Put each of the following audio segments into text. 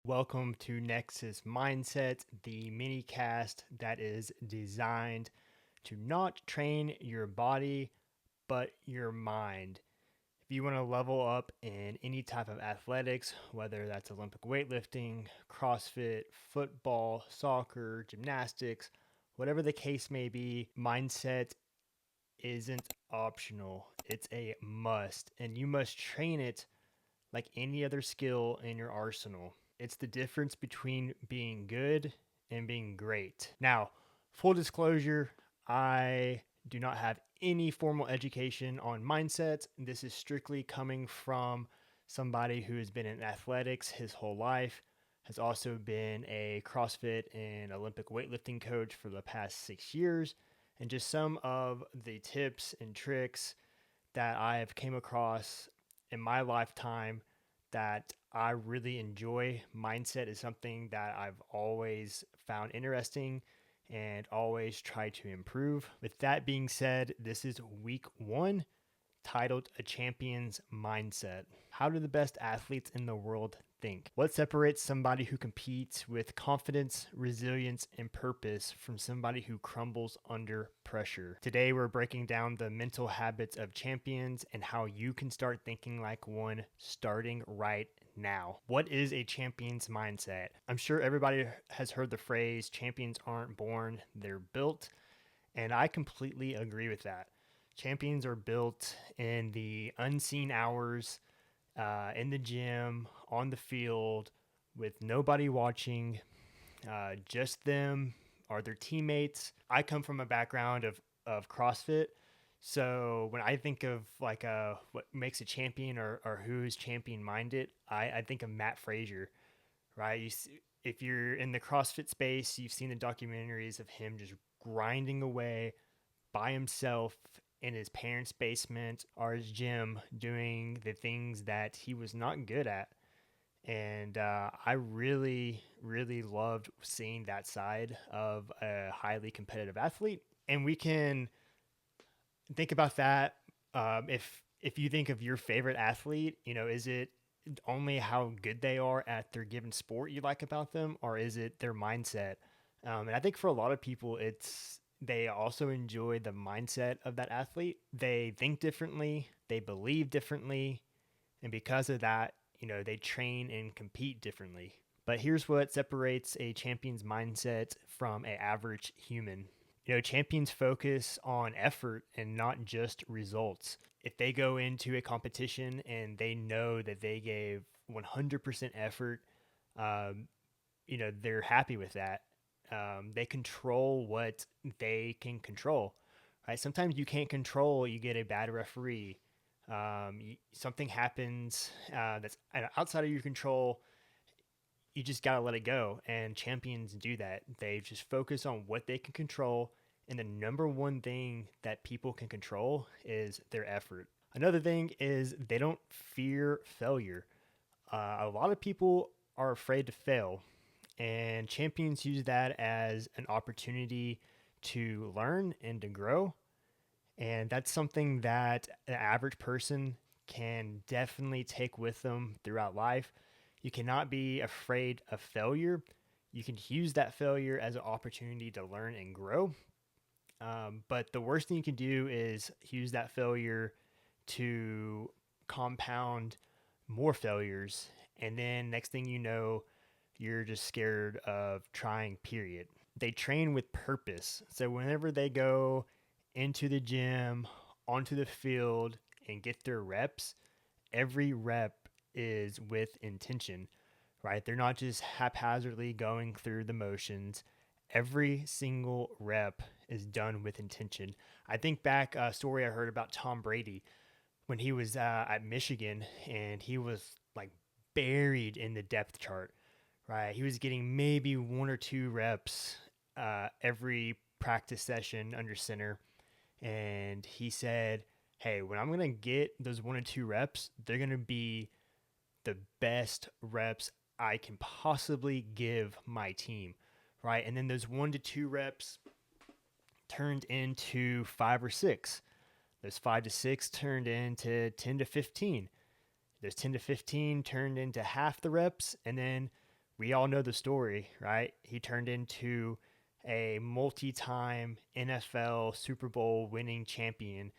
Welcome to Nexus Mindset, the minicast that is designed to not train your body, but your mind. If you want to level up in any type of athletics, whether that's Olympic weightlifting, CrossFit, football, soccer, gymnastics, whatever the case may be, mindset isn't optional. It's a must, and you must train it like any other skill in your arsenal. It's the difference between being good and being great. Now, full disclosure, I do not have any formal education on mindset. This is strictly coming from somebody who has been in athletics his whole life, has also been a CrossFit and Olympic weightlifting coach for the past 6 years, and just some of the tips and tricks that I have came across in my lifetime that I really enjoy. Mindset is something that I've always found interesting and always try to improve. With that being said, this is week 1, titled A Champion's Mindset. How do the best athletes in the world think? What separates somebody who competes with confidence, resilience, and purpose from somebody who crumbles under pressure? Today, we're breaking down the mental habits of champions and how you can start thinking like one starting right now. What is a champion's mindset? I'm sure everybody has heard the phrase, champions aren't born, they're built. And I completely agree with that. Champions are built in the unseen hours, in the gym, on the field, with nobody watching, just them or their teammates. I come from a background of CrossFit. So when I think of like what makes a champion or who's champion minded, I think of Matt Frazier, right? If you're in the CrossFit space, you've seen the documentaries of him just grinding away by himself in his parents' basement or his gym doing the things that he was not good at. And I really, really loved seeing that side of a highly competitive athlete. And we can think about that. If you think of your favorite athlete, is it only how good they are at their given sport you like about them, or is it their mindset? And I think for a lot of people, they also enjoy the mindset of that athlete. They think differently, they believe differently, and because of that, they train and compete differently. But here's what separates a champion's mindset from an average human. Champions focus on effort and not just results. If they go into a competition and they know that they gave 100% effort, um, they're happy with that. They control what they can control, right? Sometimes you can't control, you get a bad referee. Something happens that's outside of your control. You just got to let it go. And champions do that. They just focus on what they can control. And the number one thing that people can control is their effort. Another thing is they don't fear failure. A lot of people are afraid to fail, and champions use that as an opportunity to learn and to grow. And that's something that an average person can definitely take with them throughout life. You cannot be afraid of failure. You can use that failure as an opportunity to learn and grow. But the worst thing you can do is use that failure to compound more failures. And then next thing you know, you're just scared of trying, period. They train with purpose. So whenever they go into the gym, onto the field, and get their reps, every rep is with intention, right? They're not just haphazardly going through the motions. Every single rep is done with intention. I think back a story I heard about Tom Brady when he was at Michigan, and he was like buried in the depth chart, right? He was getting maybe 1 or 2 reps every practice session under center. And he said, hey, when I'm going to get those 1 or 2 reps, they're going to be the best reps I can possibly give my team, right? And then those 1 to 2 reps turned into 5 or 6. Those 5 to 6 turned into 10 to 15. Those 10 to 15 turned into half the reps. And then We all know the story, right? He turned into a multi-time NFL Super Bowl winning champion.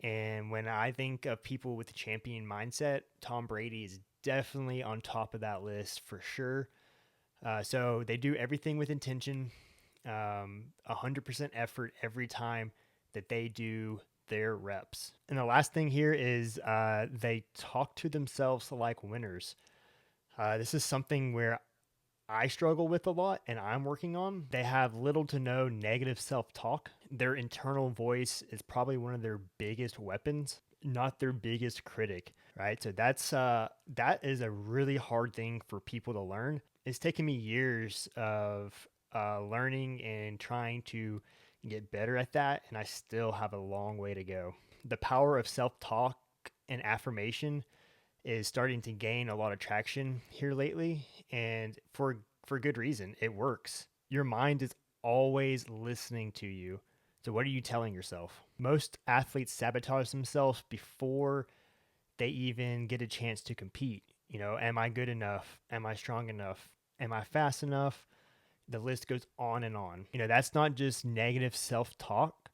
And when I think of people with the champion mindset, Tom Brady is definitely on top of that list for sure. So they do everything with intention, 100% effort every time that they do their reps. And the last thing here is they talk to themselves like winners. This is something where I struggle with a lot and I'm working on. They have little to no negative self talk. Their internal voice is probably one of their biggest weapons, not their biggest critic, right? So that is a really hard thing for people to learn. It's taken me years of learning and trying to get better at that, and I still have a long way to go. The power of self talk and affirmation is starting to gain a lot of traction here lately, and for good reason. It works. Your mind is always listening to you. So what are you telling yourself? Most athletes sabotage themselves before they even get a chance to compete. Am I good enough? Am I strong enough? Am I fast enough? The list goes on and on. That's not just negative self-talk.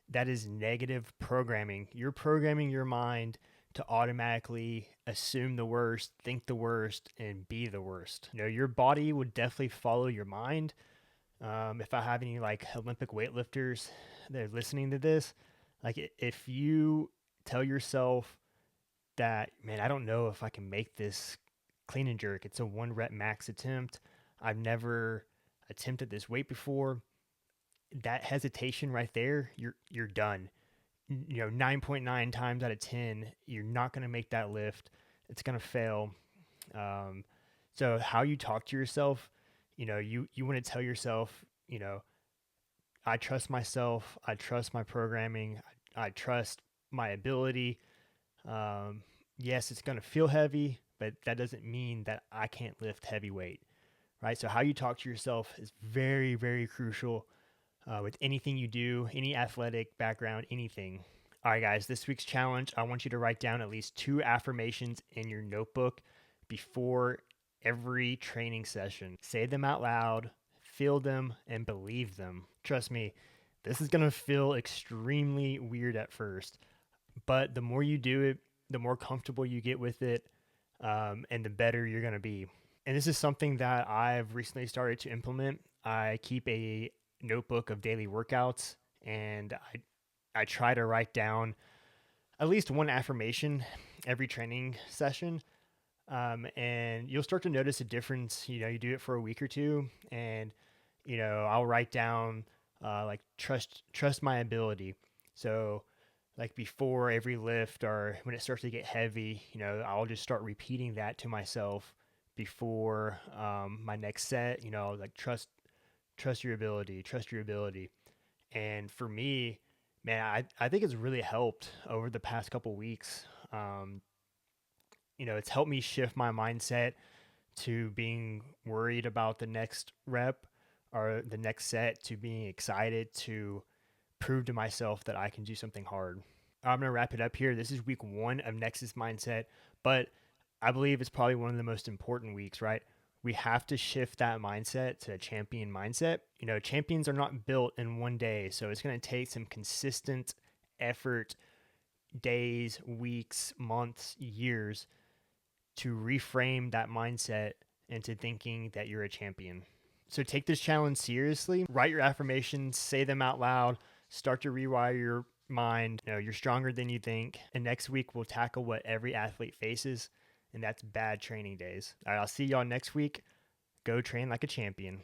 That is negative programming. You're programming your mind to automatically assume the worst, think the worst, and be the worst. Your body would definitely follow your mind. If I have any like Olympic weightlifters that are listening to this, like if you tell yourself that, man, I don't know if I can make this clean and jerk, it's a 1 rep max attempt. I've never attempted this weight before. That hesitation right there, you're done. 9.9 times out of 10, you're not going to make that lift. It's going to fail. Um, so how you talk to yourself, you want to tell yourself, I trust myself. I trust my programming. I trust my ability. Um, yes, it's going to feel heavy, but that doesn't mean that I can't lift heavy weight, right? So how you talk to yourself is very, very crucial with anything you do, any athletic background, anything. All right, guys, this week's challenge, I want you to write down at least 2 affirmations in your notebook before every training session. Say them out loud, feel them, and believe them. Trust me, this is going to feel extremely weird at first, but the more you do it, the more comfortable you get with it, and the better you're going to be. And this is something that I've recently started to implement. I keep a notebook of daily workouts, and I try to write down at least 1 affirmation every training session. And you'll start to notice a difference. You do it for a week or two, and I'll write down like trust my ability. So like before every lift or when it starts to get heavy, I'll just start repeating that to myself before my next set. Like trust your ability, trust your ability. And for me, man, I think it's really helped over the past couple weeks. Um, it's helped me shift my mindset to being worried about the next rep or the next set to being excited to prove to myself that I can do something hard. I'm going to wrap it up here. This is week 1 of Nexus Mindset, but I believe it's probably one of the most important weeks, right? We have to shift that mindset to a champion mindset. Champions are not built in one day, so it's going to take some consistent effort, days, weeks, months, years to reframe that mindset into thinking that you're a champion. So take this challenge seriously. Write your affirmations, say them out loud, start to rewire your mind. You're stronger than you think. And next week, we'll tackle what every athlete faces, and that's bad training days. All right, I'll see y'all next week. Go train like a champion.